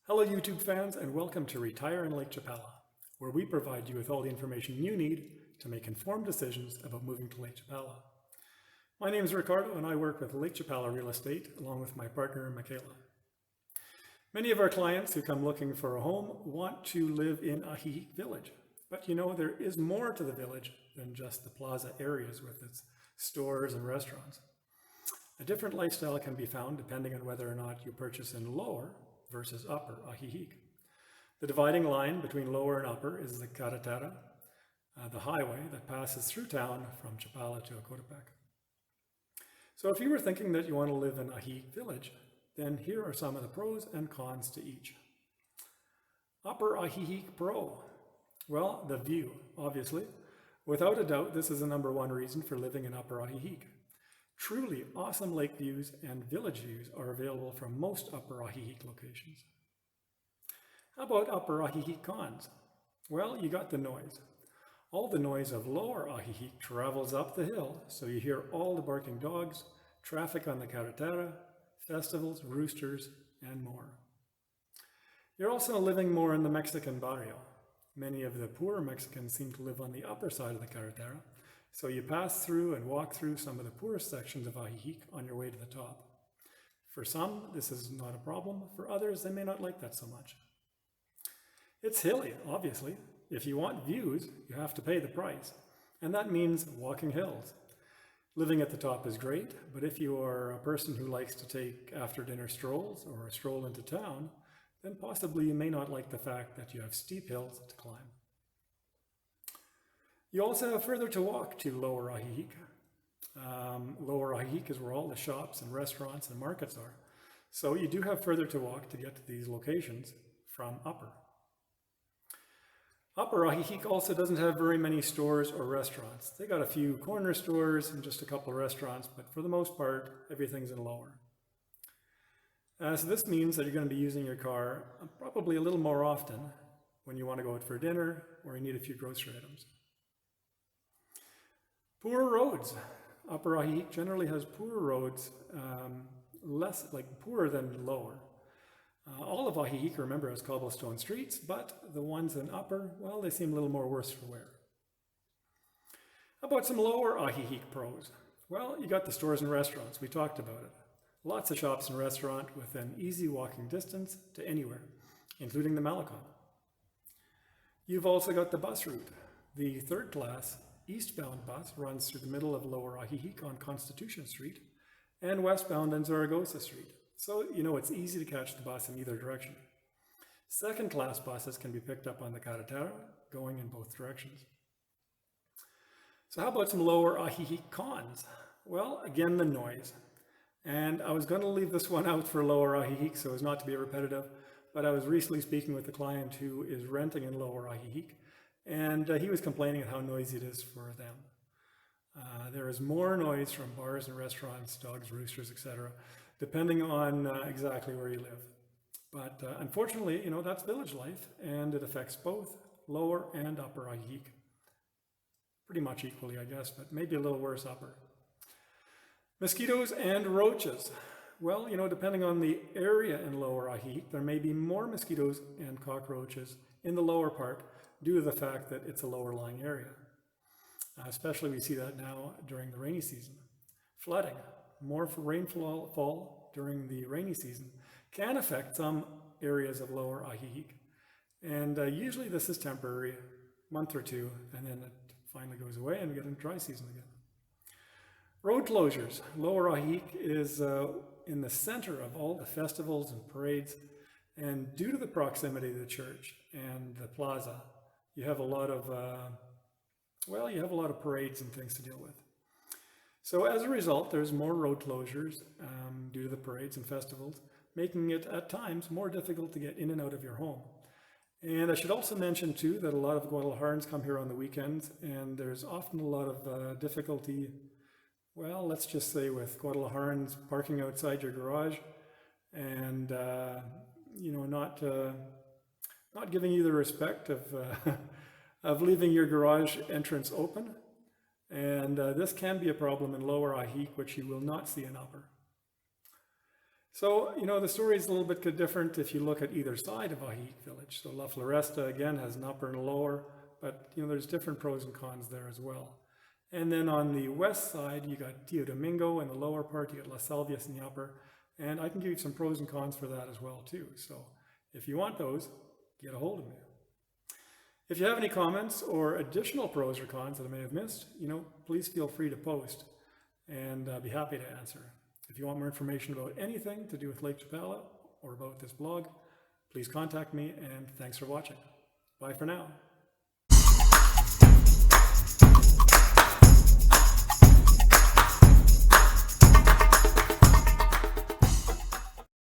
Hello YouTube fans, and welcome to Retire in Lake Chapala, where we provide you with all the information you need to make informed decisions about moving to Lake Chapala. My name is Ricardo and I work with Lake Chapala Real Estate along with my partner Michaela. Many of our clients who come looking for a home want to live in Ajijic Village, but you know there is more to the village than just the plaza areas with its stores and restaurants. A different lifestyle can be found depending on whether or not you purchase in Lower versus Upper Ajijic. The dividing line between Lower and Upper is the carretera, the highway that passes through town from Chapala to Acotepec. So if you were thinking that you want to live in Ajijic Village, then here are some of the pros and cons to each. Upper Ajijic Pro. Well, the view, obviously. Without a doubt, this is the number one reason for living in Upper Ajijic. Truly awesome lake views and village views are available from most Upper Ajijic locations. How about Upper Ajijic cons? Well, you got the noise. All the noise of Lower Ajijic travels up the hill, so you hear all the barking dogs, traffic on the carretera, festivals, roosters, and more. You're also living more in the Mexican barrio. Many of the poorer Mexicans seem to live on the upper side of the carretera, so you pass through and walk through some of the poorest sections of Ajijic on your way to the top. For some, this is not a problem. For others, they may not like that so much. It's hilly, obviously. If you want views, you have to pay the price, and that means walking hills. Living at the top is great, but if you are a person who likes to take after-dinner strolls or a stroll into town, then possibly you may not like the fact that you have steep hills to climb. You also have further to walk to Lower Ajijic. Lower Ajijic is where all the shops and restaurants and markets are. So you do have further to walk to get to these locations from Upper. Upper Ajijic also doesn't have very many stores or restaurants. They got a few corner stores and just a couple of restaurants, but for the most part, everything's in Lower. So this means that you're going to be using your car probably a little more often when you want to go out for dinner or you need a few grocery items. Poor roads. Upper Ajijic generally has poor roads, poorer than Lower. All of Ajijic, remember, has cobblestone streets, but the ones in Upper, well, they seem a little more worse for wear. How about some Lower Ajijic pros? Well, you got the stores and restaurants. We talked about it. Lots of shops and restaurants within easy walking distance to anywhere, including the Malecon. You've also got the bus route. The third class eastbound bus runs through the middle of Lower Ajijic on Constitution Street and westbound on Zaragoza Street. So you know it's easy to catch the bus in either direction. Second class buses can be picked up on the carretera going in both directions. So how about some Lower Ajijic cons? Well, again, the noise. And I was going to leave this one out for Lower Ajijic so as not to be repetitive, but I was recently speaking with a client who is renting in Lower Ajijic, and he was complaining of how noisy it is for them. There is more noise from bars and restaurants, dogs, roosters, etc., depending on exactly where you live. But unfortunately, you know, that's village life, and it affects both Lower and Upper Ajijic. Pretty much equally, I guess, but maybe a little worse Upper. Mosquitoes and roaches. Well, you know, depending on the area in Lower Ajijic, there may be more mosquitoes and cockroaches in the lower part due to the fact that it's a lower lying area. Especially we see that now during the rainy season. Flooding, more rainfall during the rainy season can affect some areas of Lower Ajijic. And usually this is temporary, month or two, and then it finally goes away and we get into dry season again. Road closures. Lower Ajijic is in the center of all the festivals and parades, and due to the proximity to the church and the plaza, you have a lot of parades and things to deal with. So as a result, there's more road closures due to the parades and festivals, making it at times more difficult to get in and out of your home. And I should also mention too that a lot of Guadalajarans come here on the weekends, and there's often a lot of difficulty, well, let's just say with Guadalajarans parking outside your garage and you know, not giving you the respect of leaving your garage entrance open. And this can be a problem in Lower Ajijic, which you will not see in Upper. So, the story is a little bit different if you look at either side of Ajijic Village. So La Floresta, again, has an upper and a lower, but, there's different pros and cons there as well. And then on the west side, you got Tio Domingo in the lower part, you got Las Salvias in the upper, and I can give you some pros and cons for that as well, too. So if you want those, get a hold of me. If you have any comments or additional pros or cons that I may have missed, please feel free to post, and I'll be happy to answer. If you want more information about anything to do with Lake Chapala or about this blog, please contact me, and thanks for watching. Bye for now.